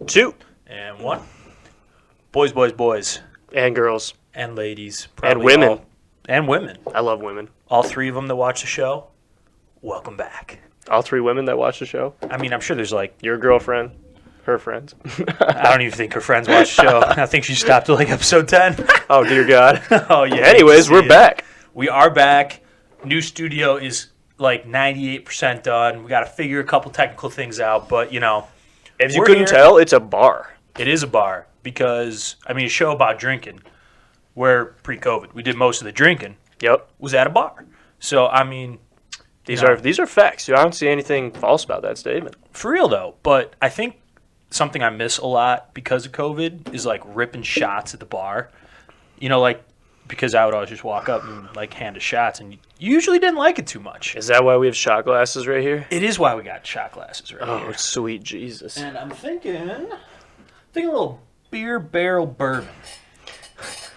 2. And 1. Boys, boys, boys. And girls. And ladies. And women. And women. I love women. All 3 of them that watch the show, welcome back. All 3 women that watch the show? I mean, I'm sure there's like... Your girlfriend, her friends. I don't even think her friends watch the show. I think she stopped at like episode 10. Oh, dear God. Oh, yeah. Anyways, we're back. We are back. New studio is like 98% done. We got to figure a couple technical things out, but, you know... If you couldn't tell, it's a bar. It is a bar because, I mean, a show about drinking, where pre-COVID, we did most of the drinking. Yep. Was at a bar. So, I mean... These are facts. I don't see anything false about that statement. For real, though. But I think something I miss a lot because of COVID is, like, ripping shots at the bar. You know, like, because I would always just walk up and, like, hand us shots, and you usually didn't like it too much. Is that why we have shot glasses right here? It is why we got shot glasses right here. Oh, sweet Jesus. And I'm thinking a little beer barrel bourbon.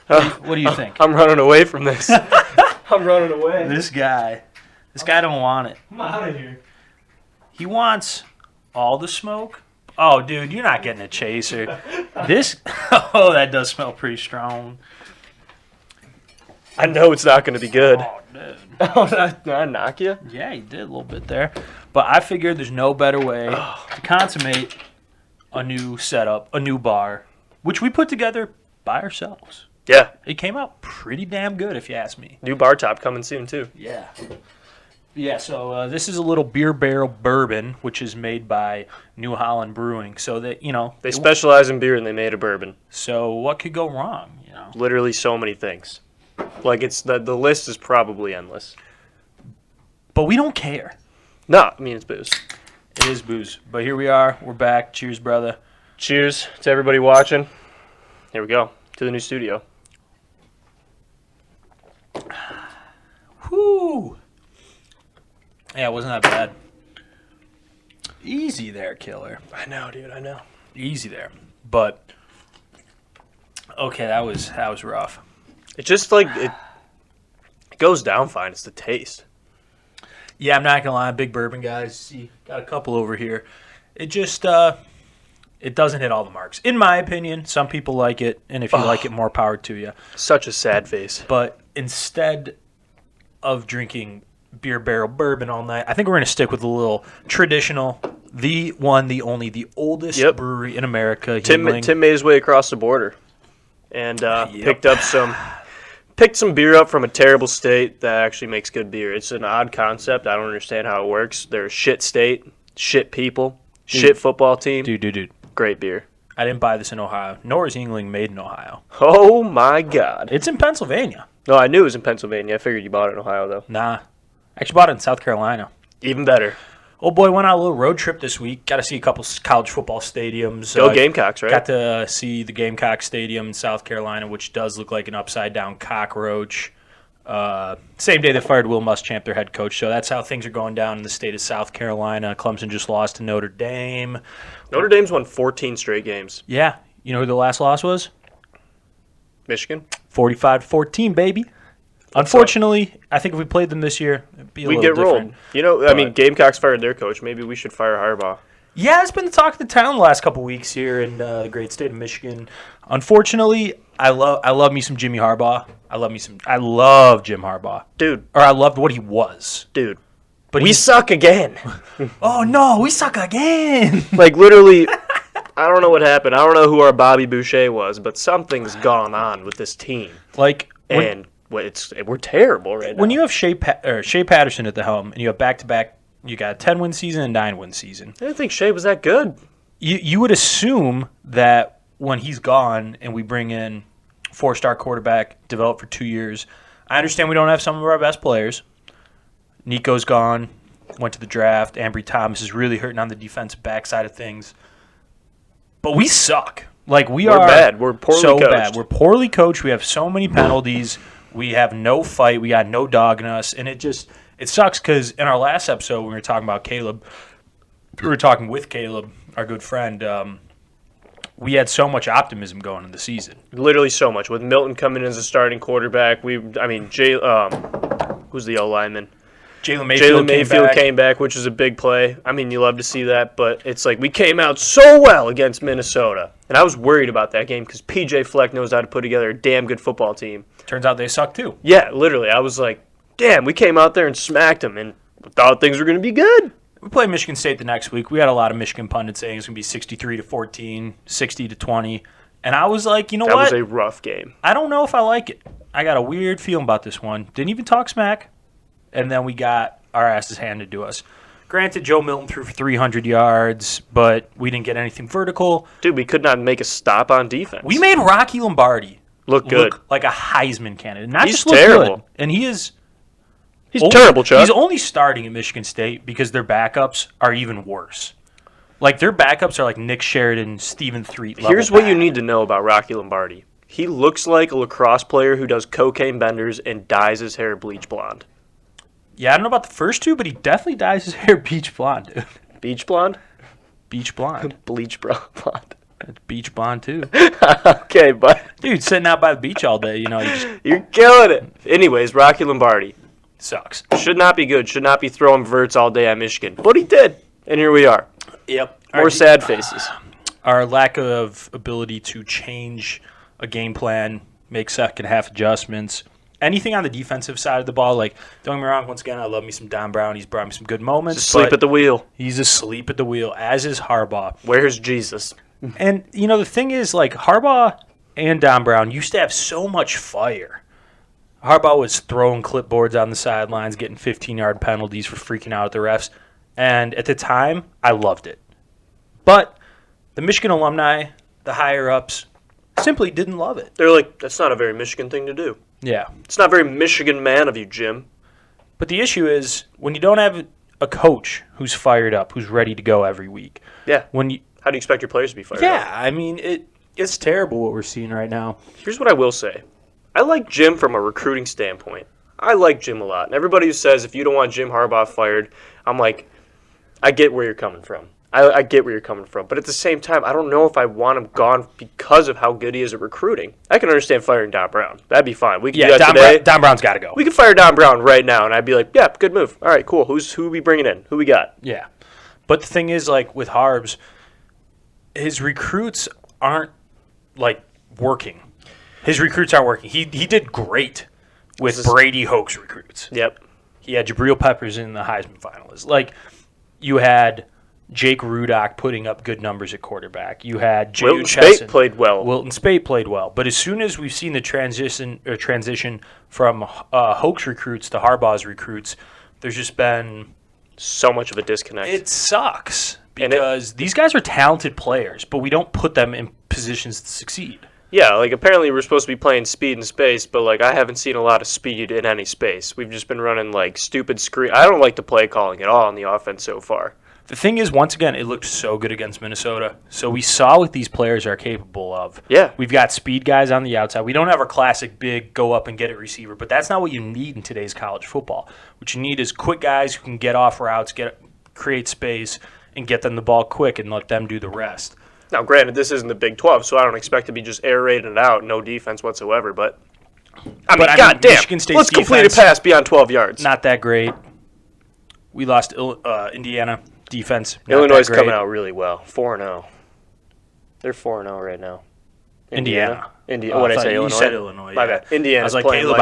What do you think? I'm running away from this. I'm running away. This guy don't want it. I'm out of here. He wants all the smoke. Oh, dude, you're not getting a chaser. That does smell pretty strong. I know it's not going to be good. Oh, dude. Oh, did I knock you? Yeah, you did a little bit there. But I figured there's no better way to consummate a new setup, a new bar, which we put together by ourselves. Yeah. It came out pretty damn good, if you ask me. New bar top coming soon, too. Yeah. Yeah, so this is a little beer barrel bourbon, which is made by New Holland Brewing. So that, you know... They specialize in beer and they made a bourbon. So what could go wrong, you know? Literally so many things. Like, it's the list is probably endless. But we don't care. No, I mean, it's booze. It is booze. But here we are. We're back. Cheers, brother. Cheers to everybody watching. Here we go. To the new studio. Whew. Yeah, it wasn't that bad. Easy there, killer. I know, dude. I know. Easy there. But, okay, that was rough. It just, like, it goes down fine. It's the taste. Yeah, I'm not going to lie. Big bourbon guys. See, got a couple over here. It just, it doesn't hit all the marks. In my opinion, some people like it, and if you like it, more power to you. Such a sad face. But instead of drinking beer barrel bourbon all night, I think we're going to stick with a little traditional, the one, the only, the oldest brewery in America. Tim made his way across the border and picked some beer up from a terrible state that actually makes good beer. It's an odd concept. I don't understand how it works. They're a shit state, shit people, shit football team. Dude. Great beer. I didn't buy this in Ohio, nor is Yingling made in Ohio. Oh, my God. It's in Pennsylvania. No, I knew it was in Pennsylvania. I figured you bought it in Ohio, though. Nah. I actually bought it in South Carolina. Even better. Oh, boy, went on a little road trip this week. Got to see a couple college football stadiums. Go Gamecocks, right? Got to see the Gamecock Stadium in South Carolina, which does look like an upside-down cockroach. Same day they fired Will Muschamp, their head coach. So that's how things are going down in the state of South Carolina. Clemson just lost to Notre Dame. Notre Dame's won 14 straight games. Yeah. You know who the last loss was? Michigan. 45-14, baby. Unfortunately, I think if we played them this year, it'd be a little different. We'd get rolled. You know, I mean, Gamecocks fired their coach. Maybe we should fire Harbaugh. Yeah, it's been the talk of the town the last couple weeks here in the great state of Michigan. Unfortunately, I love me some Jimmy Harbaugh. I love Jim Harbaugh. Dude. Or I loved what he was. Dude. But we suck again. Oh, no, we suck again. Like, literally, I don't know what happened. I don't know who our Bobby Boucher was, but something's gone on with this team. Like, we're terrible right now. When you have Shea Patterson at the helm and you have back-to-back, you got a 10-win season and 9-win season. I didn't think Shea was that good. You would assume that when he's gone and we bring in 4-star quarterback, developed for 2 years, I understand we don't have some of our best players. Nico's gone, went to the draft. Ambry Thomas is really hurting on the defensive backside of things. But we suck. Like, we're bad. We're poorly so coached. Bad. We're poorly coached. We have so many penalties. We have no fight. We got no dog in us. And it sucks because in our last episode when we were talking about Caleb, we were talking with Caleb, our good friend, we had so much optimism going into the season. Literally so much. With Milton coming in as a starting quarterback, who's the O-lineman? Jalen Jalen Mayfield came back, which was a big play. I mean, you love to see that, but it's like we came out so well against Minnesota. And I was worried about that game because P.J. Fleck knows how to put together a damn good football team. Turns out they suck too. Yeah, literally. I was like, damn, we came out there and smacked them and thought things were going to be good. We play Michigan State the next week. We had a lot of Michigan pundits saying it's going to be 63-14, 60-20. And I was like, you know what? That was a rough game. I don't know if I like it. I got a weird feeling about this one. Didn't even talk smack. And then we got our asses handed to us. Granted, Joe Milton threw for 300 yards, but we didn't get anything vertical. Dude, we could not make a stop on defense. We made Rocky Lombardi look good. Look like a Heisman candidate. Not He's just look terrible. good. And he's terrible, Chuck. He's only starting at Michigan State because their backups are even worse. Like, their backups are like Nick Sheridan, Stephen Threet level. Here's what you need to know about Rocky Lombardi. He looks like a lacrosse player who does cocaine benders and dyes his hair bleach blonde. Yeah, I don't know about the first two, but he definitely dyes his hair beach blonde, dude. Beach blonde? Beach blonde. Bleach blonde. It's beach blonde, too. Okay, but... Dude, sitting out by the beach all day, You're killing it. Anyways, Rocky Lombardi. Sucks. Should not be good. Should not be throwing verts all day at Michigan. But he did. And here we are. Yep. More sad faces. Our lack of ability to change a game plan, make second half adjustments. Anything on the defensive side of the ball, like, don't get me wrong, once again, I love me some Don Brown. He's brought me some good moments. He's asleep at the wheel. He's asleep at the wheel, as is Harbaugh. Where's Jesus? And, the thing is, like, Harbaugh and Don Brown used to have so much fire. Harbaugh was throwing clipboards on the sidelines, getting 15-yard penalties for freaking out at the refs. And at the time, I loved it. But the Michigan alumni, the higher-ups, simply didn't love it. They're like, that's not a very Michigan thing to do. Yeah. It's not very Michigan man of you, Jim. But the issue is, when you don't have a coach who's fired up, who's ready to go every week. Yeah. How do you expect your players to be fired up? Yeah, I mean, it's terrible what we're seeing right now. Here's what I will say. I like Jim from a recruiting standpoint. I like Jim a lot. And everybody who says, if you don't want Jim Harbaugh fired, I'm like, I get where you're coming from. I get where you're coming from. But at the same time, I don't know if I want him gone because of how good he is at recruiting. I can understand firing Don Brown. That'd be fine. We can do that today. Don Brown's got to go. We could fire Don Brown right now, and I'd be like, yeah, good move. All right, cool. Who we bringing in? Who we got? Yeah. But the thing is, like, with Harbs, his recruits aren't, like, working. His recruits aren't working. He did great with Brady Hoke's recruits. Yep. He had Jabril Peppers in the Heisman finalists. Like, you had Jake Rudock putting up good numbers at quarterback. You had J.U. Wilton Spate played well. Wilton Spate played well. But as soon as we've seen the transition from Hoke's recruits to Harbaugh's recruits, there's just been so much of a disconnect. It sucks because these guys are talented players, but we don't put them in positions to succeed. Yeah, like apparently we're supposed to be playing speed and space, but like I haven't seen a lot of speed in any space. We've just been running like stupid screen. I don't like the play calling at all on the offense so far. The thing is, once again, it looked so good against Minnesota. So we saw what these players are capable of. Yeah. We've got speed guys on the outside. We don't have our classic big go up and get it receiver, but that's not what you need in today's college football. What you need is quick guys who can get off routes, create space, and get them the ball quick and let them do the rest. Now, granted, this isn't the Big 12, so I don't expect to be just aerating it out, no defense whatsoever, but I mean, goddamn, Michigan State's let's complete a pass beyond 12 yards. Not that great. We lost Indiana defense. Illinois is coming out really well, 4-0. They're 4-0 right now. Indiana. What did I say? Illinois. You said Illinois. My bad. Indiana. I was like, Caleb,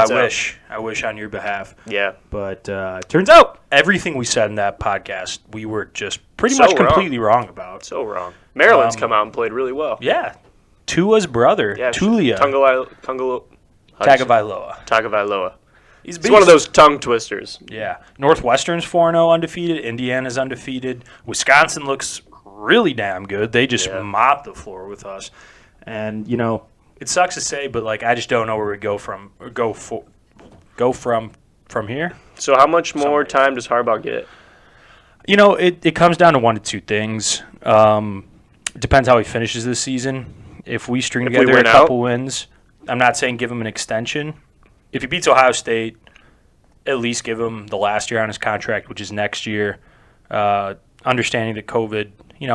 I wish on your behalf. Yeah. But turns out everything we said in that podcast, we were just pretty much completely wrong about. So wrong. Maryland's come out and played really well. Yeah. Tua's brother, Tulia. Tagovailoa. He's one of those tongue twisters. Yeah. Northwestern's 4-0 undefeated. Indiana's undefeated. Wisconsin looks really damn good. They just mopped the floor with us. And, it sucks to say, but like I just don't know where we go from here. So how much more time does Harbaugh get? It comes down to one of two things. It depends how he finishes this season. If we string together a couple wins, I'm not saying give him an extension. If he beats Ohio State, at least give him the last year on his contract, which is next year. Understanding that COVID,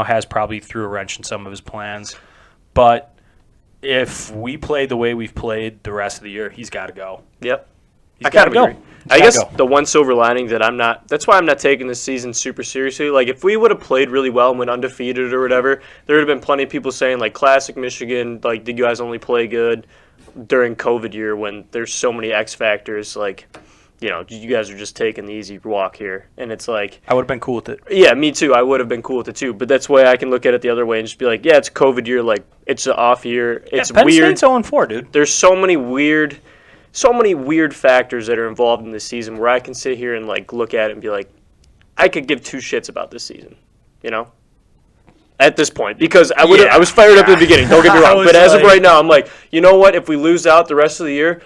has probably threw a wrench in some of his plans. But if we play the way we've played the rest of the year, he's got to go. Yep. I kind of go. agree. He's I gotta guess go. the one silver lining that that's why I'm not taking this season super seriously. Like, if we would have played really well and went undefeated or whatever, there would have been plenty of people saying, like, classic Michigan, like, did you guys only play good during COVID year when there's so many X factors, like, you know, you guys are just taking the easy walk here. And it's like, I would have been cool with it. yeah, me too. I would have been cool with it too. But that's why I can look at it the other way and just be like, yeah, it's a COVID year. Like, it's an off year. It's Penn weird. State's 0-4, dude. There's so many weird factors that are involved in this season where I can sit here and like look at it and be like, I could give two shits about this season, you know? At this point, because I was fired up at the beginning. Don't get me wrong, but as of right now, I'm like, you know what? If we lose out the rest of the year,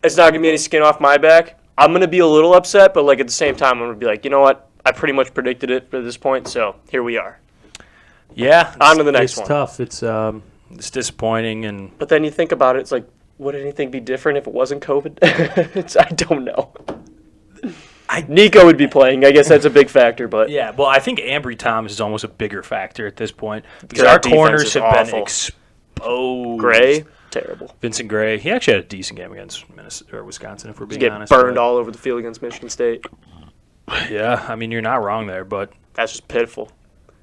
it's not gonna be any skin off my back. I'm gonna be a little upset, but like at the same time, I'm gonna be like, you know what? I pretty much predicted it at this point, so here we are. Yeah. On to the next one. It's tough. It's disappointing, and But then you think about it, it's like, would anything be different if it wasn't COVID? I don't know. Nico would be playing. I guess that's a big factor, but yeah. Well, I think Ambry Thomas is almost a bigger factor at this point because That our defense corners is have awful. been exposed. Gray, terrible. Vincent Gray, he actually had a decent game against Minnesota or Wisconsin, if we're being Get honest. burned but- all over the field against Michigan State. Yeah, I mean, you're not wrong there, but That's just pitiful.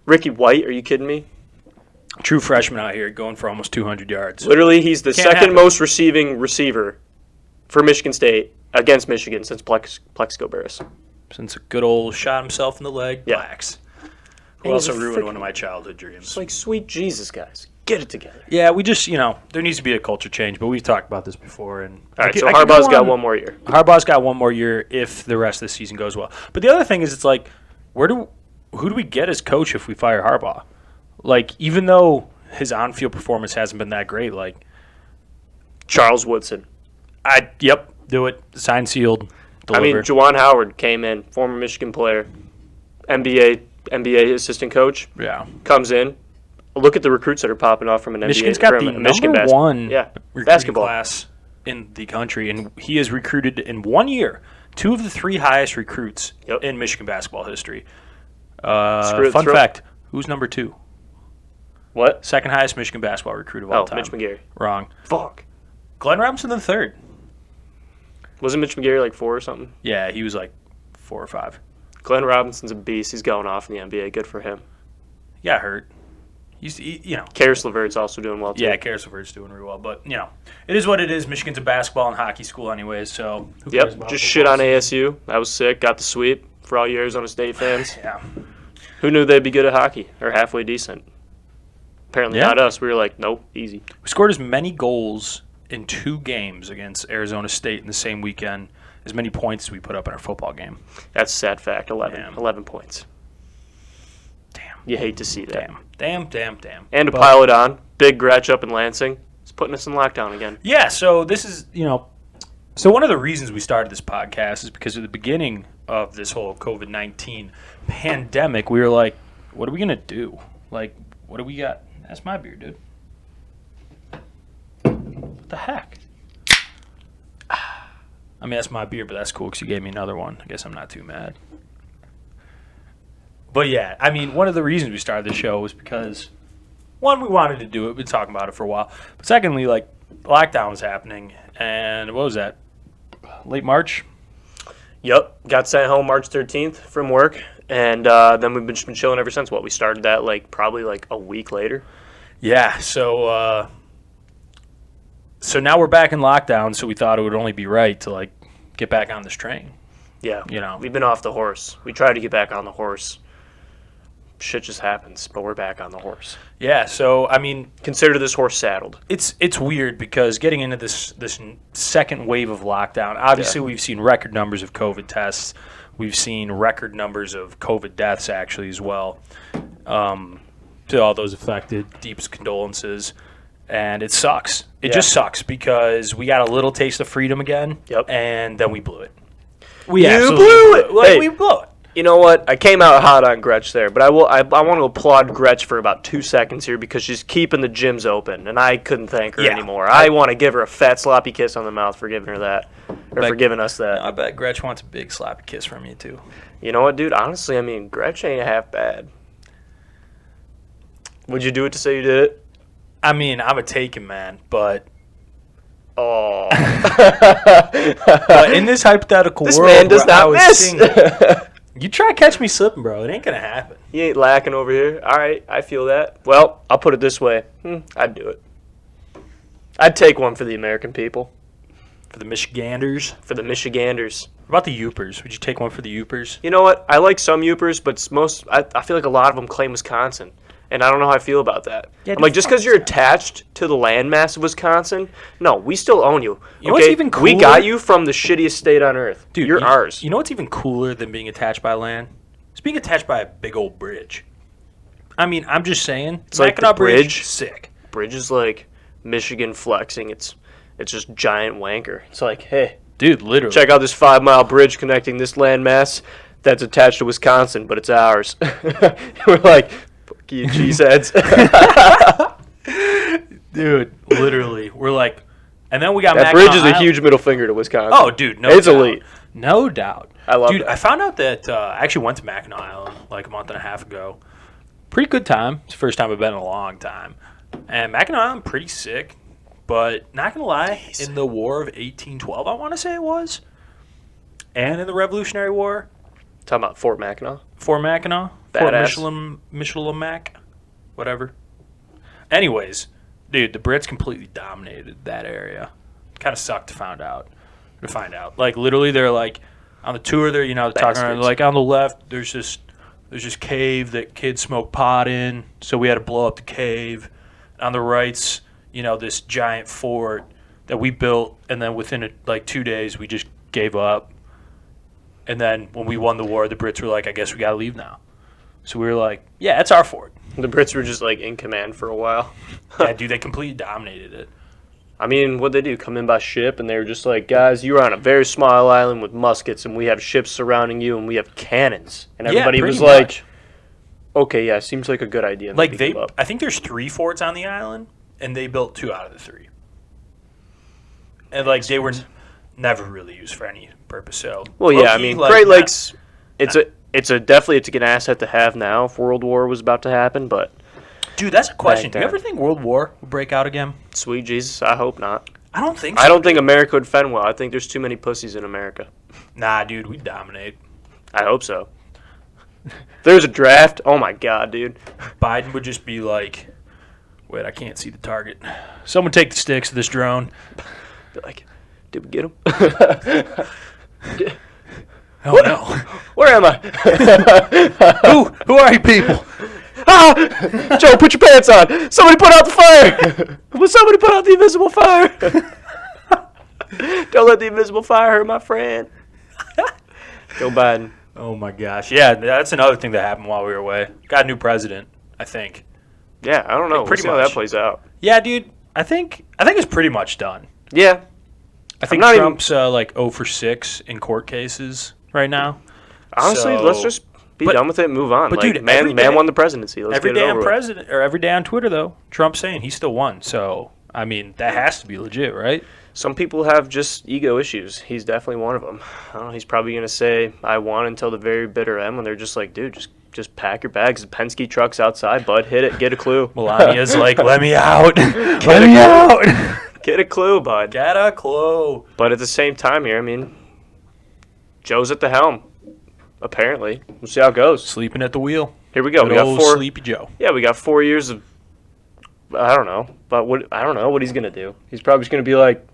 Ricky White, are you kidding me? true freshman out here going for almost 200 yards. Literally, he's the Can't second happen. most receiving receiver for Michigan State against Michigan since Plexico Barris. Since a good old shot himself in the leg, Yeah. blacks. Who And he's also a ruined freaking- one of my childhood dreams. It's like, sweet Jesus, guys. Get it together. Yeah, we just, there needs to be a culture change, but we've talked about this before. And All right, I so could Harbaugh's go got on- one more year. Harbaugh's got one more year if the rest of the season goes well. But the other thing is, it's like, who do we get as coach if we fire Harbaugh? Like, even though his on-field performance hasn't been that great, like, Charles Woodson. do it, sign, sealed, I mean, deliver. Juwan Howard came in, former Michigan player, NBA assistant coach, Yeah, comes in. Look at the recruits that are popping off from an Michigan's NBA. got from the a Michigan number one Yeah, recruiting basketball. class in the country, and he has recruited in 1 year 2 of the 3 highest recruits Yep. in Michigan basketball history. Screw it, Fun throw- fact: who's number 2? What? Second highest Michigan basketball recruit of all Oh, time. Mitch McGarry. Wrong. Fuck. Glenn Robinson the third. Wasn't Mitch McGarry like 4 or something? Yeah, he was like 4 or 5. Glenn Robinson's a beast. He's going off in the NBA. Good for him. He got hurt. Karis LeVert's also doing well, too. Yeah, Karis LeVert's doing really well, but it is what it is. Michigan's a basketball and hockey school, anyways. So who cares Yep, about just football? shit on ASU. That was sick. Got the sweep for all you Arizona State fans. Yeah, Who knew they'd be good at hockey or halfway decent? Apparently Yeah. not us. We were like, nope, easy. we scored as many goals in 2 games against Arizona State in the same weekend as many points as we put up in our football game. That's a sad fact. 11. Damn. 11 points. Damn. You hate to see that. Damn. And to But- pile it on, Big Gretch up in Lansing. It's putting us in lockdown again. Yeah, so this is, so one of the reasons we started this podcast is because at the beginning of this whole COVID-19 pandemic, we were like, what are we going to do? Like, what do we got? That's my beer, dude. What the heck? I mean, that's my beer, but that's cool because you gave me another one. I guess I'm not too mad. But yeah, I mean, one of the reasons we started the show was because, one, we wanted to do it. We've been talking about it for a while. But secondly, like, lockdown was happening. And what was that? Late March? Yep. Got sent home March 13th from work. And then we've been chilling ever since. We started that probably a week later. Yeah, so now we're back in lockdown, so we thought it would only be right to, get back on this train. Yeah. You know. We've been off the horse. We tried to get back on the horse. Shit just happens, but we're back on the horse. Yeah, so, I mean, Consider this horse saddled. it's weird because getting into this second wave of lockdown, obviously we've seen record numbers of COVID tests. We've seen record numbers of COVID deaths, actually, as well. To all those affected, deepest condolences. And it sucks. It Yeah. just sucks because we got a little taste of freedom again, Yep. and then we blew it. We You absolutely blew it! Like, Hey. we blew it. You know what? I came out hot on Gretch there, but I want to applaud Gretch for about 2 seconds here because she's keeping the gyms open, and I couldn't thank her Yeah. anymore. I want to give her a fat sloppy kiss on the mouth for giving her that, or for giving us that. I bet Gretch wants a big sloppy kiss from you, too. You know what, dude? Honestly, I mean, Gretch ain't half bad. Would you do it to say you did it? I mean, I'm a taken man, but Oh. But in this hypothetical This world, man does where I not was miss. single, you try to catch me slipping, bro. It ain't gonna happen. He ain't lacking over here. All right, I feel that. Well, I'll put it this way. I'd do it. I'd take one for the American people. For the Michiganders. For the Michiganders. What about the Yoopers? Would you take one for the Yoopers? You know what? I like some Yoopers, but I feel like a lot of them claim Wisconsin. And I don't know how I feel about that. Yeah, I'm like, just because you're attached to the landmass of Wisconsin, no, we still own you. You know what's even We cooler? got you from the shittiest state on earth. Dude, you're ours. You know what's even cooler than being attached by land? It's being attached by a big old bridge. I mean, I'm just saying. It's like the Mackinac bridge. Sick. Bridge is like Michigan flexing. It's just giant wanker. It's like, hey, Dude, literally. check out this 5-mile bridge connecting this landmass that's attached to Wisconsin, but it's ours. We're like, fuck you, cheeseheads. Dude, literally. We're like, and then we got That Mackinac bridge is a Island. huge middle finger to Wisconsin. Oh, dude, no It's doubt. elite. No doubt. I love Dude, that. I found out that I actually went to Mackinac Island like a month and a half ago. Pretty good time. It's the first time I've been in a long time. And Mackinac Island, pretty sick. But not going to lie, in the War of 1812, I want to say it was, and in the Revolutionary War, Talking about Fort Mackinac. Fort Mackinac, Fort Badass. Michilimack, whatever. Anyways, dude, the Brits completely dominated that area. Kind of sucked to find out. Like, literally, they're like, on the tour, they're, talking around, Bastards. like, on the left, there's this cave that kids smoke pot in, so we had to blow up the cave. On the right's, this giant fort that we built, and then within 2 days, we just gave up. And then when we won the war, the Brits were like, I guess we got to leave now. So we were like, yeah, it's our fort. The Brits were just like in command for a while. Yeah, dude, they completely dominated it. I mean, what'd they do? Come in by ship, and they were just like, guys, you're on a very small island with muskets, and we have ships surrounding you, and we have cannons. And everybody yeah, was pretty like, much. okay, yeah, seems like a good idea. And Like, gave up. I think there's 3 forts on the island, and they built 2 out of the 3. And, like, they were never really used for any purpose, so. Well, yeah, I low-key, mean, like, Great Lakes, it's definitely a good asset to have now if World War was about to happen, but Dude, that's a question. Do you then. ever think World War will break out again? sweet Jesus, I hope not. I don't think so. I don't think America would fend well. I think there's too many pussies in America. Nah, dude, we dominate. I hope so. If there's a draft, oh my god, dude. Biden would just be like, wait, I can't see the target. Someone take the sticks of this drone. Be like, did we get him? Oh, no. Where am I? Who are you people? Ah! Joe, put your pants on. Somebody put out the fire. Will somebody put out the invisible fire? Don't let the invisible fire hurt my friend. Joe Biden. Oh, my gosh. Yeah, that's another thing that happened while we were away. Got a new president, I think. Yeah, I don't know. Pretty We'll see how that much. plays out. Yeah, dude, I think it's pretty much done. Yeah. I think not even- Trump's like 0 for 6 in court cases right now. Honestly, So- let's just be but- done with it and move on. but Like, dude, every man day- won the presidency. Let's Every get it day over on with. every day on Twitter though, Trump's saying he still won. So I mean, that has to be legit, right? Some people have just ego issues. He's definitely one of them. I don't know. He's probably going to say, I won until the very bitter end when they're just like, dude, just pack your bags. The Penske truck's outside, bud. Hit it. Get a clue. Melania's like, let me out. Get Let me out. Get a clue, bud. Get a clue. But at the same time here, I mean, Joe's at the helm, apparently. We'll see how it goes. Sleeping at the wheel. Here we go. Good We got old 4. Sleepy Joe. Yeah, we got 4 years of, I don't know. But I don't know what he's going to do. He's probably just going to be like,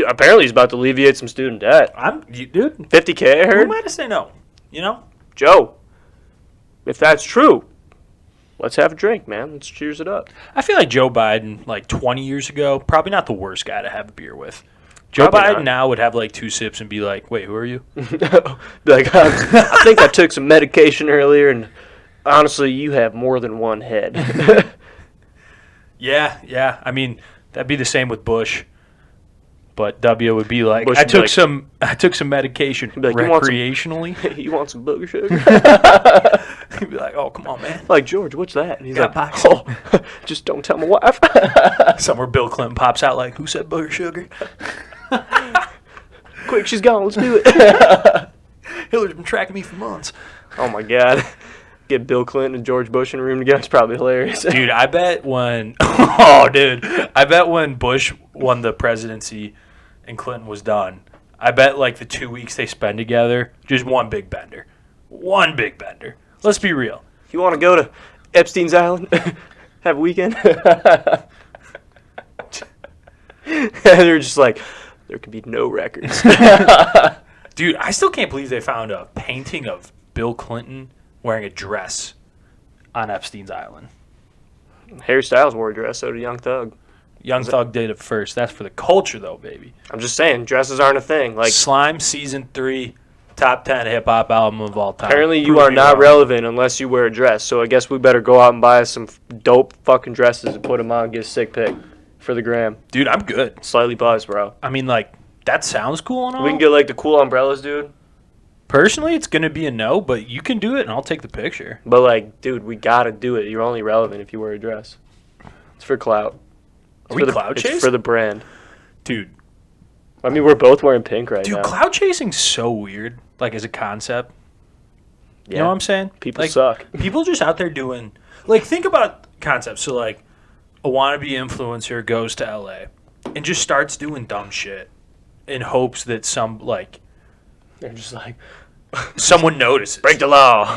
apparently he's about to alleviate some student debt. Dude, $50K, I who heard. am I to say no? You know? Joe, if that's true, let's have a drink, man. Let's cheers it up. I feel like Joe Biden, like 20 years ago, probably not the worst guy to have a beer with. Joe Probably Biden not. now would have like 2 sips and be like, wait, who are you? Be like, I think I took some medication earlier, and honestly, you have more than one head. Yeah. I mean, that'd be the same with Bush. But W would be like, Bush I would be took like- some medication be like, "You want some-" recreationally. You want some booger sugar? He'd be like, oh, come on, man. Like, George, what's that? And he's Got like, boxing. oh, just don't tell my wife. Somewhere Bill Clinton pops out like, who said booger sugar? Quick, she's gone. Let's do it. Hillary's been tracking me for months. Oh, my God. Get Bill Clinton and George Bush in a room together. It's probably hilarious. Dude, I bet when I bet when Bush won the presidency, and Clinton was done, I bet like the 2 weeks they spend together, just one big bender. One big bender. Let's be real. You want to go to Epstein's Island? Have a weekend? They're just like, there could be no records. Dude, I still can't believe they found a painting of Bill Clinton wearing a dress on Epstein's Island. Harry Styles wore a dress, so did Young Thug. Young Thug did it first. That's for the culture, though, baby. I'm just saying, dresses aren't a thing. Like, Slime Season 3, top 10 hip-hop album of all time. apparently you Prove are me not wrong. relevant unless you wear a dress. So I guess we better go out and buy us some dope fucking dresses and put them on and get a sick pic for the gram. Dude, I'm good. Slightly buzzed, bro. I mean, like, that sounds cool and all. We can get like the cool umbrellas, dude. Personally, it's going to be a no, but you can do it, and I'll take the picture. But like, dude, we gotta do it. You're only relevant if you wear a dress. It's for clout. Are we cloud It's chasing? for the brand. Dude, I mean, we're both wearing pink right now. cloud chasing's so weird, like, as a concept. You know what I'm saying? People like, suck. People just out there doing, like, think about concepts. So, like, a wannabe influencer goes to LA and just starts doing dumb shit in hopes that They're just like, someone notices. break the law.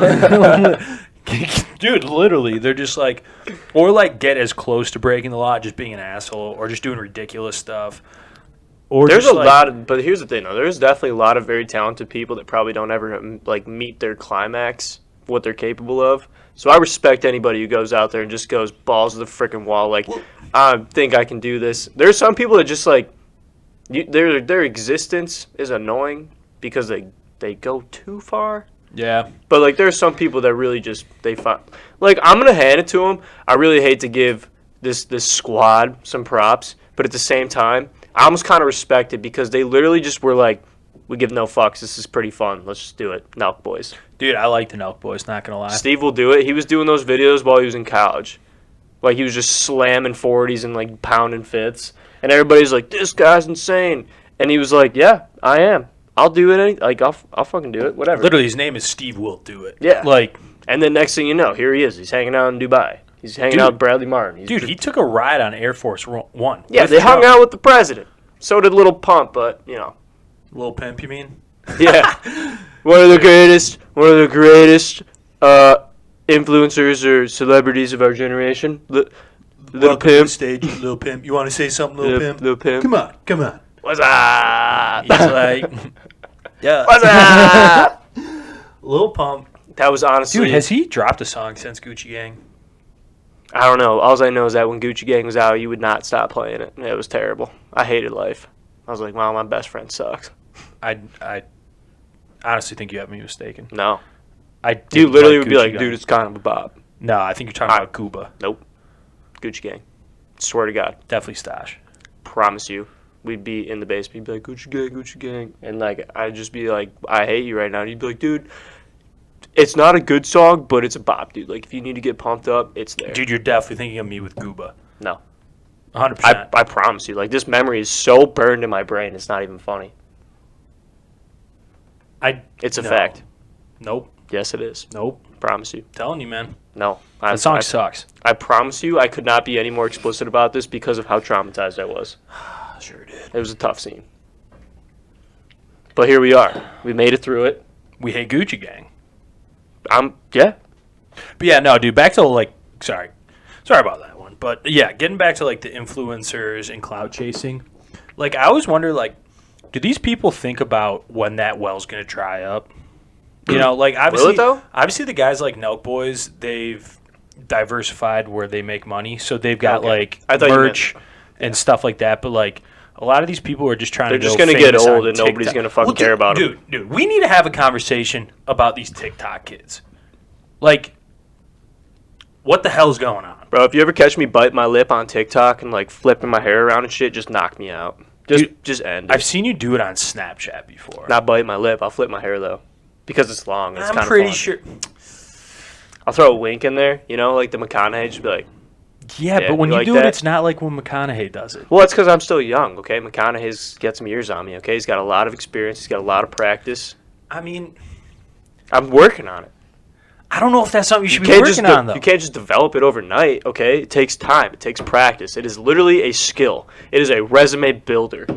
Dude, literally, they're just like, or like get as close to breaking the law, just being an asshole, or just doing ridiculous stuff. Or There's just a like, lot of, but here's the thing though. There's definitely a lot of very talented people that probably don't ever like meet their climax, what they're capable of. So I respect anybody who goes out there and just goes balls to the freaking wall. Like, I think I can do this. There's some people that just like, their existence is annoying because they go too far. yeah, But like, there's some people that really just they find like I'm gonna hand it to them. I really hate to give this squad some props, but at the same time, I almost kind of respect it because they literally just were like, we give no fucks. This is pretty fun. Let's just do it. Nelk boys. dude, I like the Nelk Boys. Not gonna lie. Steve will do it. He was doing those videos while he was in college. Like he was just slamming 40s and like pounding fits, and everybody's like, this guy's insane. And he was like, yeah, I am. I'll do it. I'll fucking do it. Whatever. Literally, his name is Steve Will Do It. Yeah. Like, And then next thing you know, here he is. He's hanging out in Dubai. He's hanging Dude. out with Bradley Martin. dude, he took a ride on Air Force One. Yeah, with they hung Trump. out with the president. So did Little Pump, but you know. Lil Pimp, you mean? Yeah. One of the greatest influencers or celebrities of our generation. Little Welcome to Pimp. the stage, Lil Pimp. You want to say something, Lil Pimp? Little Pimp. Come on. What's up? He's like, yeah. What's up? Lil Pump. That was honestly. Dude, has he dropped a song since Gucci Gang? I don't know. All I know is that when Gucci Gang was out, you would not stop playing it. It was terrible. I hated life. I was like, wow, my best friend sucks. I honestly think you have me mistaken. No. I You did literally like would be Gucci like, Gang. dude, it's kind of a bop. No, I think you're talking about Cuba. Nope. Gucci Gang. Swear to God. Definitely Stash. Promise you. We'd be in the basement. You'd be like, Gucci Gang. And like, I'd just be like, I hate you right now. And you'd be like, dude, it's not a good song, but it's a bop, dude. Like, if you need to get pumped up, it's there. Dude, you're definitely thinking of me with Cuba. No. 100%. I promise you. Like, this memory is so burned in my brain, it's not even funny. It's a no. fact. Nope. Yes, it is. Nope. Promise you. Telling you, man. No. That song sucks. I promise you, I could not be any more explicit about this because of how traumatized I was. Sure did. It was a tough scene. But here we are. We made it through it. We hate Gucci Gang. Yeah. But yeah, no, dude, back to like, sorry about that one. But yeah, getting back to like the influencers and cloud chasing. Like, I always wonder, like, do these people think about when that well's going to dry up? You know, like, obviously, though? obviously the guys like Nelk Boys, they've diversified where they make money. So they've got Okay. like I thought you merch and stuff like that. But like, a lot of these people are just trying They're to just go going to get famous old on and nobody's TikTok. going to fucking Well, care about them. Dude, we need to have a conversation about these TikTok kids. Like, what the hell's going on? Bro, if you ever catch me bite my lip on TikTok and like flipping my hair around and shit, just knock me out. Just end it. I've seen you do it on Snapchat before. Not bite my lip. I'll flip my hair though. Because it's long. And it's I'm kind of pretty fun. sure. I'll throw a wink in there, you know, like the McConaughey. Just be like, Yeah, Yeah, but when you you like do it, that? it's not like when McConaughey does it. well, it's because I'm still young, okay? McConaughey's got some years on me, okay? He's got a lot of experience. He's got a lot of practice. I mean, I'm working on it. I don't know if that's something you should be Can't working just on, though. You can't just develop it overnight, okay? It takes time. It takes practice. It is literally a skill. It is a resume builder.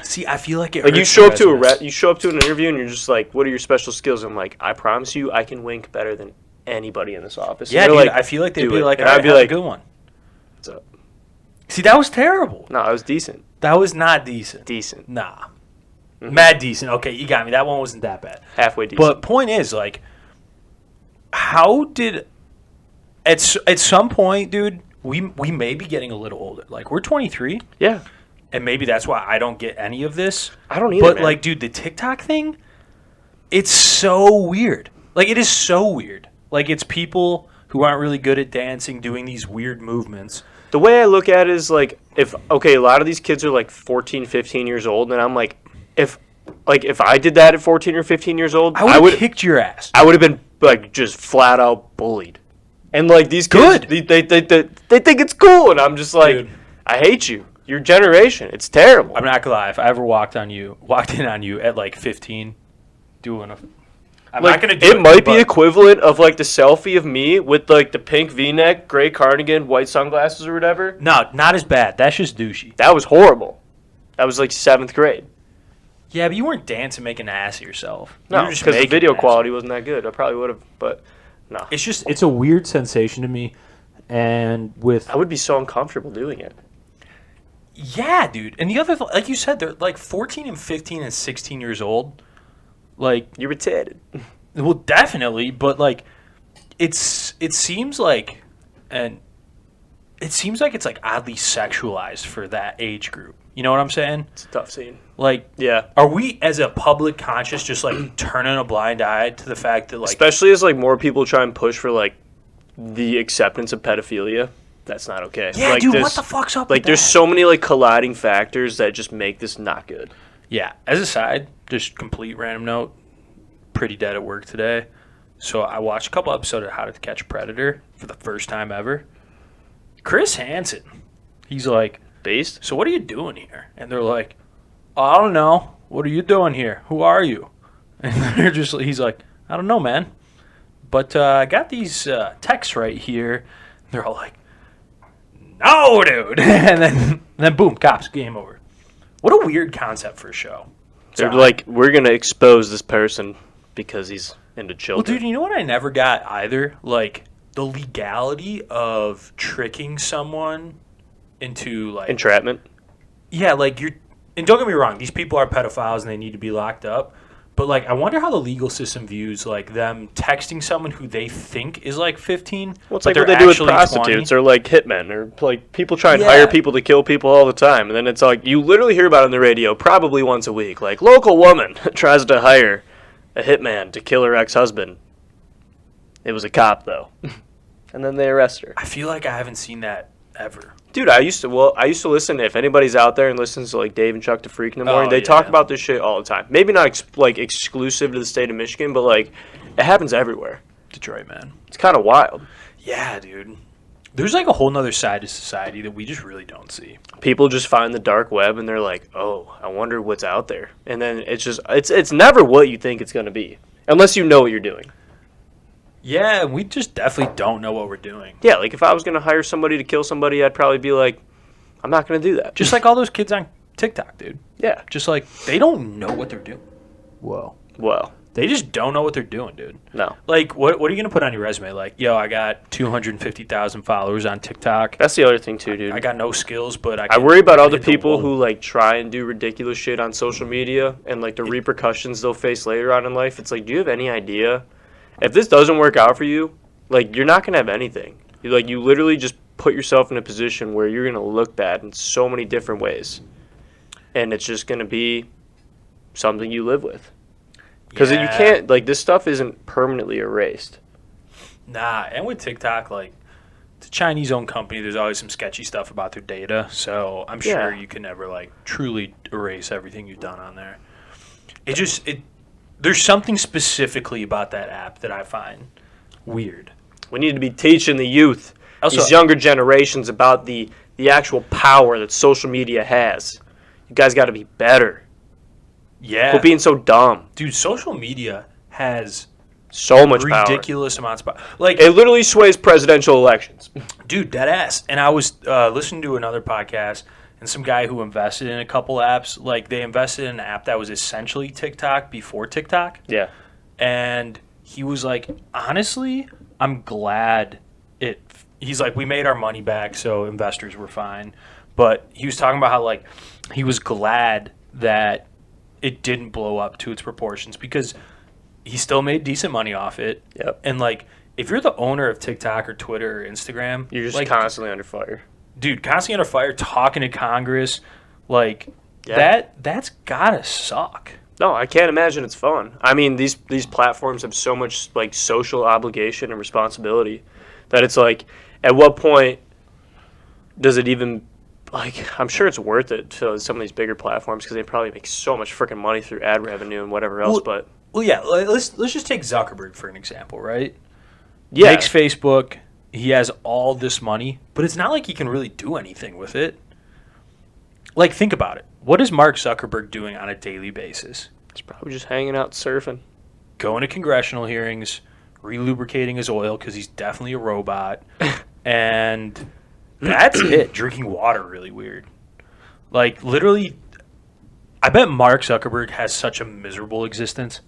See, I feel like it. Like you hurts show the up to resume. you show up to an interview and you're just like, "What are your special skills?" I'm like, "I promise you, I can wink better than anybody in this office." Yeah, and dude. they're like, I feel like they'd "Do be it." like, and "All I'd right, be have like, a good one." "What's up?" See, that was terrible. No, I was decent. That was not decent. Decent. Nah. Mad decent. Okay, you got me. That one wasn't that bad. Halfway decent. But point is, like, how did at some point, dude, we may be getting a little older. Like, we're 23, yeah, and maybe that's why I don't get any of this. I don't either. But man. like, dude, the TikTok thing, it's so weird. Like, it is so weird. Like, it's people who aren't really good at dancing doing these weird movements. The way I look at it is like, a lot of these kids are like 14, 15 years old, and I'm like, if I did that at 14 or 15 years old, I would have kicked your ass. I would have been like just flat out bullied. And like these kids, Good. they think it's cool, and I'm just like, Dude. I hate you. Your generation, it's terrible. I'm not gonna lie. If I ever walked in on you at like 15, doing a, I'm Like, not gonna do it might be but- equivalent of like the selfie of me with like the pink V-neck, gray cardigan, white sunglasses or whatever. No, not as bad. That's just douchey. That was horrible. That was like 7th grade. Yeah, but you weren't dancing making an ass of yourself. You No, were just because the making video an ass. quality wasn't that good. I probably would have, but no. It's a weird sensation to me, and with I would be so uncomfortable doing it. yeah, dude. And the other, like you said, they're like 14 and 15 and 16 years old. Like, You're retarded. well, definitely, but like, it seems like, and it seems like it's like oddly sexualized for that age group. You know what I'm saying? It's a tough scene. Like, Yeah. are we as a public conscious just like turning a blind eye to the fact that like Especially as like more people try and push for like the acceptance of pedophilia. That's not okay. yeah, like, dude, this- what the fuck's up? Like with there's that? so many like colliding factors that just make this not good. Yeah, as a side, just complete random note, pretty dead at work today. So I watched a couple episodes of How to Catch a Predator for the first time ever. Chris Hansen, he's like, Based? so what are you doing here? And they're like, I don't know. What are you doing here? Who are you? And he's like, I don't know, man. But I got these texts right here. They're all like, no, dude. And then boom, cops, game over. What a weird concept for a show. They're Sorry. like, we're gonna expose this person because he's into Well, children. dude, you know what I never got either? Like, the legality of tricking someone into, like... Entrapment. yeah, like, you're... And don't get me wrong, these people are pedophiles and they need to be locked up. But, like, I wonder how the legal system views, like, them texting someone who they think is, like, 15. Well, it's but like what they're they do with actually prostitutes 20. or like hitmen or like people try and Yeah. hire people to kill people all the time, and then it's like you literally hear about it on the radio probably once a week. Like local woman tries to hire a hitman to kill her ex-husband. It was a cop though, and then they arrest her. I feel like I haven't seen that ever. Dude, I used to listen. If anybody's out there and listens to like Dave and Chuck the Freak in the morning, Oh, they yeah. talk about this shit all the time. Maybe not exclusive to the state of Michigan, but like it happens everywhere. Detroit, man. It's kind of wild. Yeah, dude. There's, like, a whole nother side to society that we just really don't see. People just find the dark web and they're like, "Oh, I wonder what's out there." And then it's never what you think it's going to be unless you know what you're doing. Yeah, we just definitely don't know what we're doing. Yeah, like if I was going to hire somebody to kill somebody, I'd probably be like, "I'm not going to do that." Just like all those kids on TikTok, dude. yeah. Just like, they don't know what they're doing. Whoa. Well, They just don't know what they're doing, dude. no. Like, what are you going to put on your resume? Like, yo, I got 250,000 followers on TikTok. That's the other thing too, dude. I got no skills, but I worry about other hit the people wall. who like try and do ridiculous shit on social media and like the repercussions they'll face later on in life. It's like, do you have any idea if this doesn't work out for you? Like, you're not gonna have anything. You literally just put yourself in a position where you're gonna look bad in so many different ways, and it's just gonna be something you live with. Because you Yeah. can't, like, this stuff isn't permanently erased. Nah, and with TikTok, like, it's a Chinese-owned company. There's always some sketchy stuff about their data, so I'm sure Yeah. you can never, like, truly erase everything you've done on there. There's something specifically about that app that I find weird. We need to be teaching the youth, Also- these younger generations, about the actual power that social media has. You guys got to be better. Yeah. Quit being so dumb. Dude, social media has So much power. Ridiculous amounts of power. Like, It literally sways presidential elections. dude, dead ass. And I was listening to another podcast, and some guy who invested in a couple apps, like they invested in an app that was essentially TikTok before TikTok. Yeah. And he was like, honestly, I'm glad it. He's like, we made our money back, so investors were fine. But he was talking about how, like, he was glad that it didn't blow up to its proportions because he still made decent money off it. Yep. And, like, if you're the owner of TikTok or Twitter or Instagram, You're just like, constantly under fire. dude, constantly under fire, talking to Congress, like, Yeah. that's gotta suck. No, I can't imagine it's fun. I mean, these platforms have so much like social obligation and responsibility that it's like, at what point does it even like? I'm sure it's worth it to some of these bigger platforms because they probably make so much freaking money through ad revenue and whatever else. But Well, yeah, let's just take Zuckerberg for an example, right? yeah, Makes Facebook. He has all this money, but it's not like he can really do anything with it. Like, think about it. What is Mark Zuckerberg doing on a daily basis? it's probably just hanging out surfing. Going to congressional hearings, relubricating his oil because he's definitely a robot, and that's it. Drinking water really weird. Like, literally, I bet Mark Zuckerberg has such a miserable existence.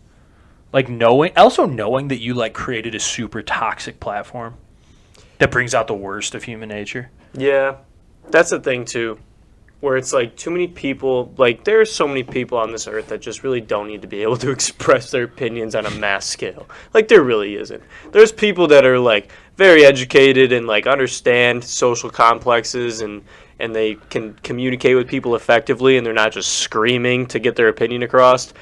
Like, knowing that you, like, created a super toxic platform that brings out the worst of human nature. Yeah, that's the thing too, where it's like too many people. Like there are so many people on this earth that just really don't need to be able to express their opinions on a mass scale. Like there really isn't. There's people that are like very educated and like understand social complexes and they can communicate with people effectively and they're not just screaming to get their opinion across.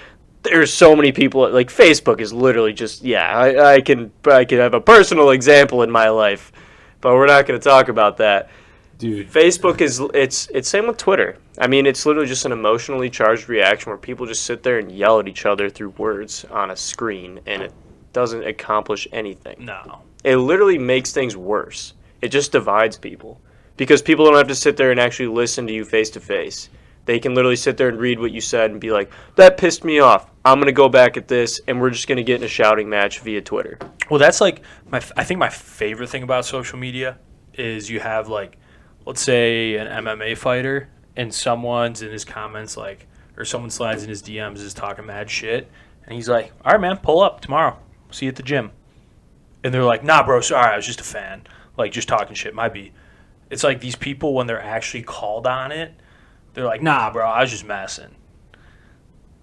There's so many people like Facebook is literally just I can have a personal example in my life, but we're not going to talk about that. Dude. Facebook is it's same with Twitter. I mean, it's literally just an emotionally charged reaction where people just sit there and yell at each other through words on a screen, and it doesn't accomplish anything. No. It literally makes things worse. It just divides people because people don't have to sit there and actually listen to you face to face. They can literally sit there and read what you said and be like, "That pissed me off. I'm gonna go back at this," and we're just gonna get in a shouting match via Twitter. Well, that's like I think my favorite thing about social media is you have like, let's say an MMA fighter and someone's in his comments like, or someone slides in his DMs is talking mad shit, and he's like, "All right, man, pull up tomorrow. See you at the gym." And they're like, "Nah, bro, sorry, I was just a fan. Like, just talking shit. Might be." It's like these people when they're actually called on it, they're like, "Nah, bro, I was just messing."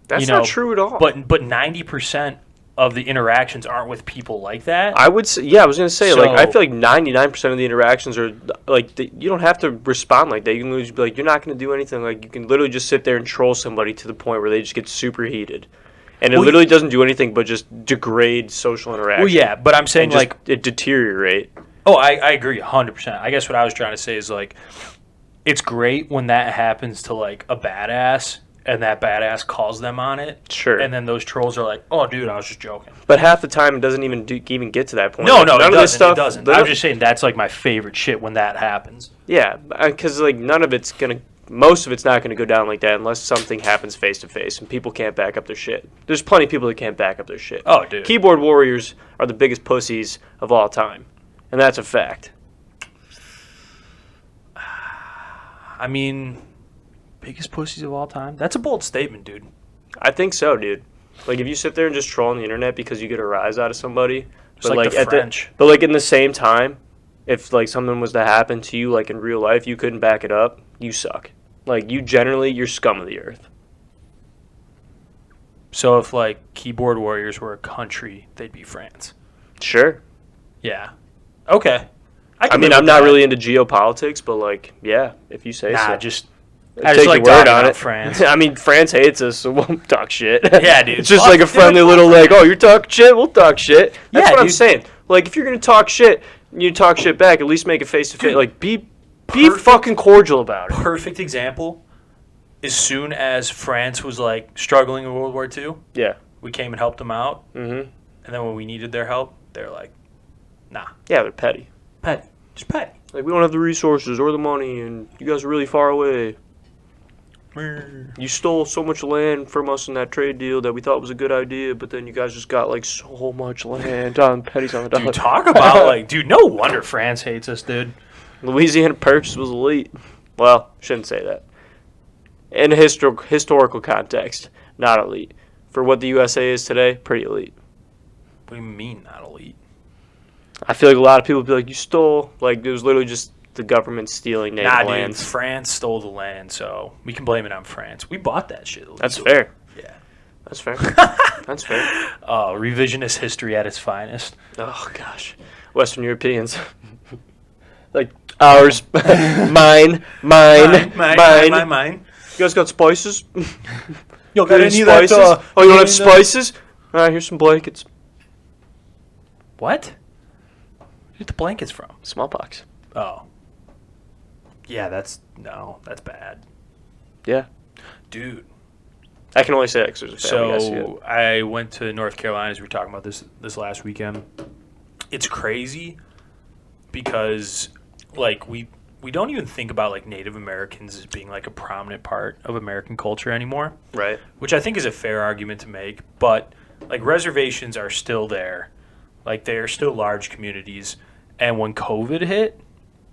That's not true at all. But 90% of the interactions aren't with people like that. I would say, I was going to say, like, I So- feel like 99% of the interactions are, like, you don't have to respond like that. You can literally just be like, you're not going to do anything. Like, you can literally just sit there and troll somebody to the point where they just get super heated. And it Well, literally doesn't do anything but just degrade social interaction. Well, yeah, but I'm saying And just, like, it deteriorate. oh, I agree 100%. I guess what I was trying to say is like, it's great when that happens to like a badass and that badass calls them on it. Sure. And then those trolls are like, "Oh, dude, I was just joking." But half the time, it doesn't even get to that point. No, Like, no, none it of this doesn't. stuff, It doesn't. none I'm of- just saying that's like my favorite shit when that happens. Yeah, because, like, none of it's going to, most of it's not going to go down like that unless something happens face to face and people can't back up their shit. There's plenty of people that can't back up their shit. Oh, dude. Keyboard warriors are the biggest pussies of all time, and that's a fact. I mean, biggest pussies of all time? That's a bold statement, dude. I think so, dude. Like, if you sit there and just troll on the internet because you get a rise out of somebody, It's like the French. but like in the same time, if like something was to happen to you, like in real life, you couldn't back it up, you suck. Like, you're scum of the earth. So if like keyboard warriors were a country, they'd be France. Sure. Yeah. Okay. I can mean, live I'm with not that. really into geopolitics, but like, yeah, if you say Nah, so. just I I just take like your word talking on about it. France. I mean, France hates us, so we'll talk shit. Yeah, dude. It's just Fuck, like a dude, friendly fuck little, like, France. oh, you're talking shit, we'll talk shit. That's Yeah, what I'm dude. saying. Like, if you're gonna talk shit, you talk shit back. At least make it face to face. Dude, Like, be perfect- fucking cordial about it. Perfect example. As soon as France was like struggling in World War II, Yeah. we came and helped them out, Mm-hmm. and then when we needed their help, they're like, "Nah, Yeah, they're petty. petty, just petty." Like, we don't have the resources or the money, and you guys are really far away. You stole so much land from us in that trade deal that we thought was a good idea, but then you guys just got like so much land on pennies on the dollar. Dude, talk about like, dude, no wonder France hates us, dude. Louisiana Purchase was elite. Well, shouldn't say that. In a historical context, not elite. For what the USA is today, pretty elite. What do you mean not elite? I feel like a lot of people would be like, you stole. Like, it was literally just the government stealing native Nah, lands. dude, France stole the land, so we can blame it on France. We bought that shit illegally. That's fair. Yeah. That's fair. That's fair. Oh, revisionist history at its finest. Oh, gosh. Western Europeans. Like, ours. Mine. Mine. You guys got spices? Yo, Got any spices? Oh, you don't have spices? All right, here's some blankets. What? Where'd you get the blankets from? Smallpox. Oh. Yeah, that's bad. Yeah. Dude. I can only say that because there's a family guy So I went to North Carolina, as we were talking about this last weekend. It's crazy because, like, we don't even think about, like, Native Americans as being, like, a prominent part of American culture anymore. Right. Which I think is a fair argument to make. But, like, reservations are still there. Like, they are still large communities. And when COVID hit,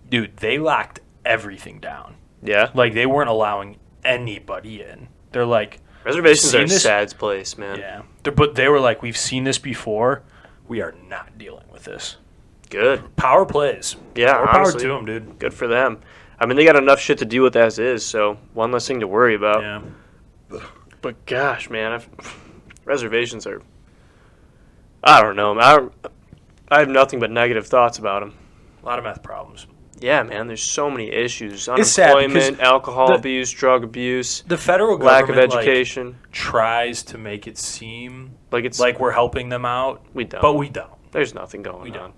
dude, they locked everything down. Yeah. Like, they weren't allowing anybody in. They're like... Reservations are a this? sad place, man. Yeah. But they were like, we've seen this before. We are not dealing with this. Good. Power plays. Yeah, More honestly, power to them, dude. good for them. I mean, they got enough shit to deal with as is, so one less thing to worry about. Yeah. But gosh, man, reservations are... I don't know. I have nothing but negative thoughts about them. A lot of meth problems. Yeah, man, there's so many issues. It's sad Unemployment, alcohol the- abuse, drug abuse, The federal lack government of education. Like, tries to make it seem Like it's like we're helping them out, we don't. but we don't. There's nothing going We on. don't.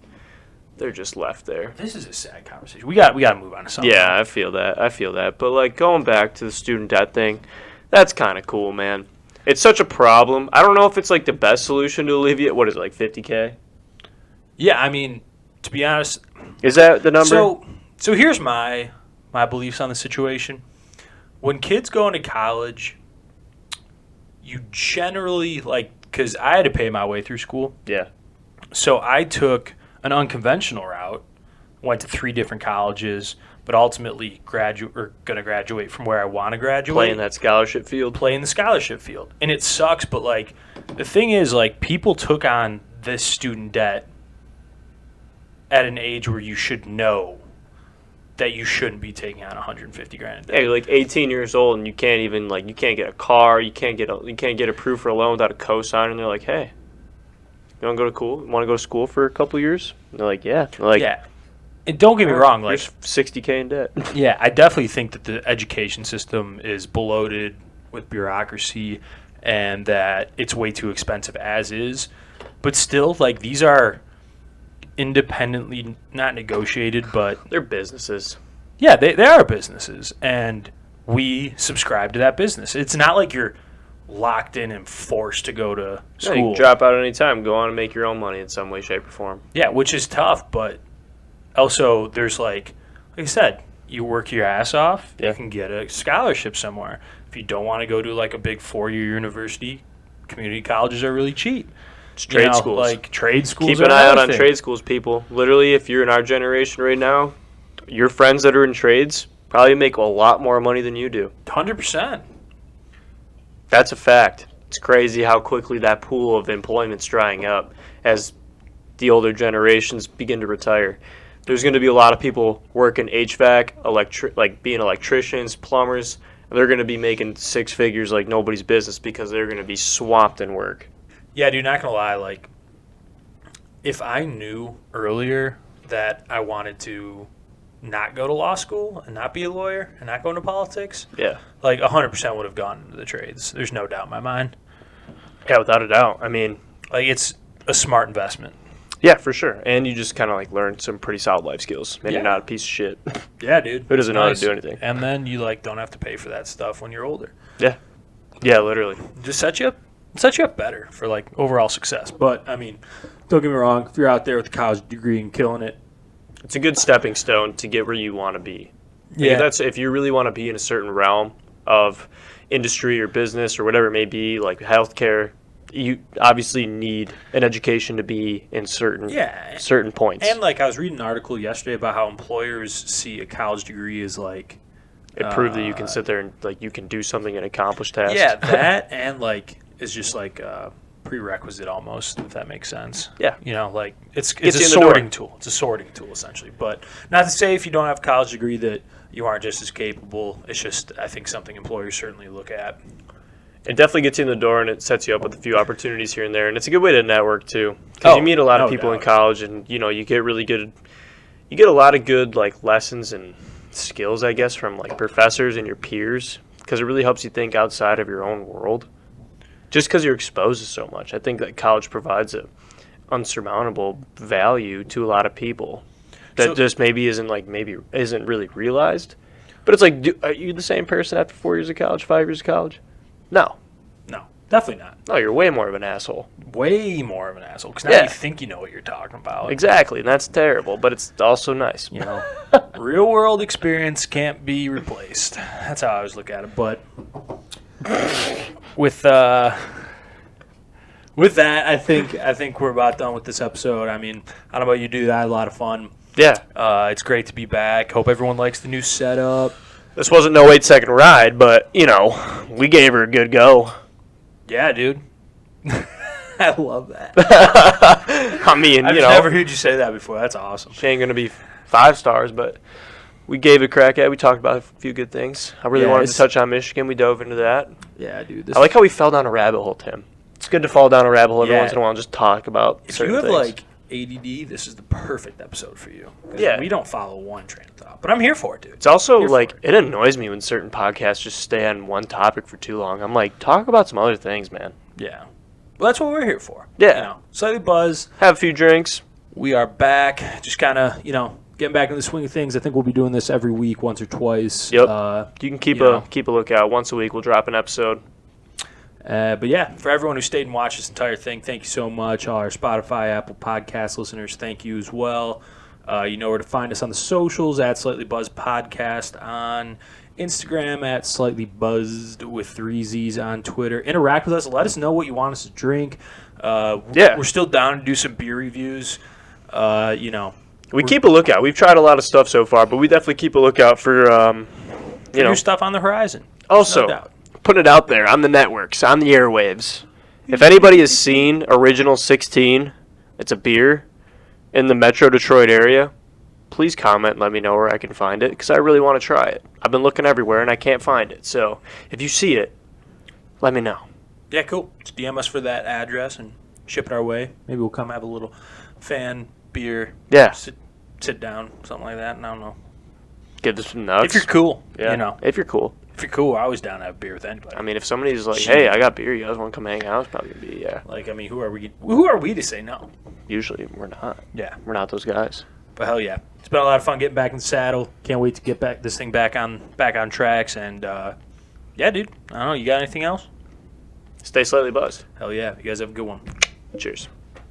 They're just left there. This is a sad conversation. We got to move on to something. Yeah, I feel that. But like going back to the student debt thing, that's kind of cool, man. It's such a problem. I don't know if it's like the best solution to alleviate. What is it, like $50K? Yeah, I mean, to be honest, Is that the number? So here's my beliefs on the situation. When kids go into college, you generally, like, because I had to pay my way through school. Yeah. So I took an unconventional route, went to 3 different colleges, but ultimately going to graduate from where I want to graduate. Play in that scholarship field. Play in the scholarship field. And it sucks, but, like, the thing is, like, people took on this student debt at an age where you should know that you shouldn't be taking on $150,000 a day. Hey, you're like 18 years old and you can't even you can't get a car, you can't get approved for a loan without a cosigner, and they're like, hey, you want to go to school for a couple years? And they're like, yeah. They're like, Yeah. And don't get me wrong, like, here's $60K in debt. yeah, I definitely think that the education system is bloated with bureaucracy and that it's way too expensive as is. But still, like, these are independently not negotiated, but They're businesses. yeah, they are businesses, and we subscribe to that business. It's not like you're locked in and forced to go to Yeah, you school. can drop out any time, go on and make your own money in some way, shape, or form. Yeah, which is tough, but also there's like I said, you work your ass off, Yeah. you can get a scholarship somewhere. If you don't want to go to like a big 4-year university, community colleges are really cheap. It's trade schools. Like trade schools. Keep are an eye out another on thing. trade schools, people. Literally, if you're in our generation right now, your friends that are in trades probably make a lot more money than you do. 100%. That's a fact. It's crazy how quickly that pool of employment's drying up as the older generations begin to retire. There's going to be a lot of people working HVAC, like being electricians, plumbers, and they're going to be making 6 figures like nobody's business because they're going to be swamped in work. Yeah, dude, not gonna lie, like if I knew earlier that I wanted to not go to law school and not be a lawyer and not go into politics, Yeah. like 100% would have gone into the trades. There's no doubt in my mind. Yeah, without a doubt. I mean, Like it's a smart investment. yeah, for sure. And you just kind of like learn some pretty solid life skills. And you're Yeah. not a piece of shit. Yeah, dude. Who doesn't know how to do anything? And then you like don't have to pay for that stuff when you're older. Yeah. Yeah, literally. Just set you up better for like overall success. But I mean, don't get me wrong, if you're out there with a college degree and killing it, It's a good stepping stone to get where you want to be. Like, if you really want to be in a certain realm, of industry or business or whatever it may be, like healthcare, you obviously need an education to be in certain points. And like I was reading an article yesterday about how employers see a college degree as like It proved that you can sit there and like you can do something and accomplish tasks. yeah, that and like is just like a prerequisite almost, if that makes sense. Yeah. You know, like it's Gets a you in the door. sorting tool. It's a sorting tool essentially. But not to say if you don't have a college degree that you aren't just as capable. It's just I think something employers certainly look at. It definitely gets you in the door and it sets you up with a few opportunities here and there, and it's a good way to network too, because you meet a lot of people in college, and you know you get really good. You get a lot of good like lessons and skills, I guess, from like professors and your peers, because it really helps you think outside of your own world. Just because you're exposed to so much, I think that college provides a unsurmountable value to a lot of people that just maybe isn't really realized. But it's like, are you the same person after 4 years of college, 5 years of college? No. No, definitely not. No, you're way more of an asshole. Way more of an asshole because now you think you know what you're talking about. Exactly, and that's terrible, but it's also nice. You know, real world experience can't be replaced. That's how I always look at it. But with that, I think we're about done with this episode. I mean, I don't know about you, dude. I had a lot of fun. Yeah. It's great to be back. Hope everyone likes the new setup. This wasn't no 8-second ride, but, you know, we gave her a good go. Yeah, dude. I love that. I mean, I've never heard you say that before. That's awesome. She ain't going to be 5 stars, but we gave it a crack at it. We talked about a few good things. I really wanted to touch on Michigan. We dove into that. Yeah, dude. I like how we fell down a rabbit hole, Tim. It's good to fall down a rabbit hole every once in a while and just talk about certain things. If you have, like, ADD, this is the perfect episode for you. Yeah. We don't follow one train of thought. But I'm here for it, dude. It's also, like, it annoys me when certain podcasts just stay on one topic for too long. I'm like, talk about some other things, man. Yeah. Well, that's what we're here for. Yeah. You know, slightly buzz. Have a few drinks. We are back. Just kind of, you know, getting back in the swing of things. I think we'll be doing this every week, once or twice. Yep. You can keep a lookout. Once a week, we'll drop an episode. But yeah, for everyone who stayed and watched this entire thing, thank you so much. All our Spotify, Apple Podcast listeners, thank you as well. You know where to find us on the socials at Slightly Buzzed Podcast on Instagram, at Slightly Buzzed with 3 Z's on Twitter. Interact with us. Let us know what you want us to drink. We're still down to do some beer reviews. You know, we keep a lookout. We've tried a lot of stuff so far, but we definitely keep a lookout for new stuff on the horizon. Also, no doubt. Put it out there on the networks, on the airwaves. If anybody has seen Original 16, it's a beer in the Metro Detroit area, please comment and let me know where I can find it, because I really want to try it. I've been looking everywhere and I can't find it. So if you see it, let me know. Yeah, cool. Just DM us for that address and ship it our way. Maybe we'll come have a little fan beer. Yeah. Sit down, something like that. I don't know. Get this some nuts. If you're cool, yeah. You know. If you're cool. If you're cool, we're always down to have beer with anybody. I mean, if somebody's like, hey, I got beer, you guys want to come hang out? It's probably going to be, yeah. Like, I mean, who are we to say no? Usually, we're not. Yeah. We're not those guys. But hell yeah. It's been a lot of fun getting back in the saddle. Can't wait to get this thing back on tracks. And, yeah, dude. I don't know. You got anything else? Stay slightly buzzed. Hell yeah. You guys have a good one. Cheers.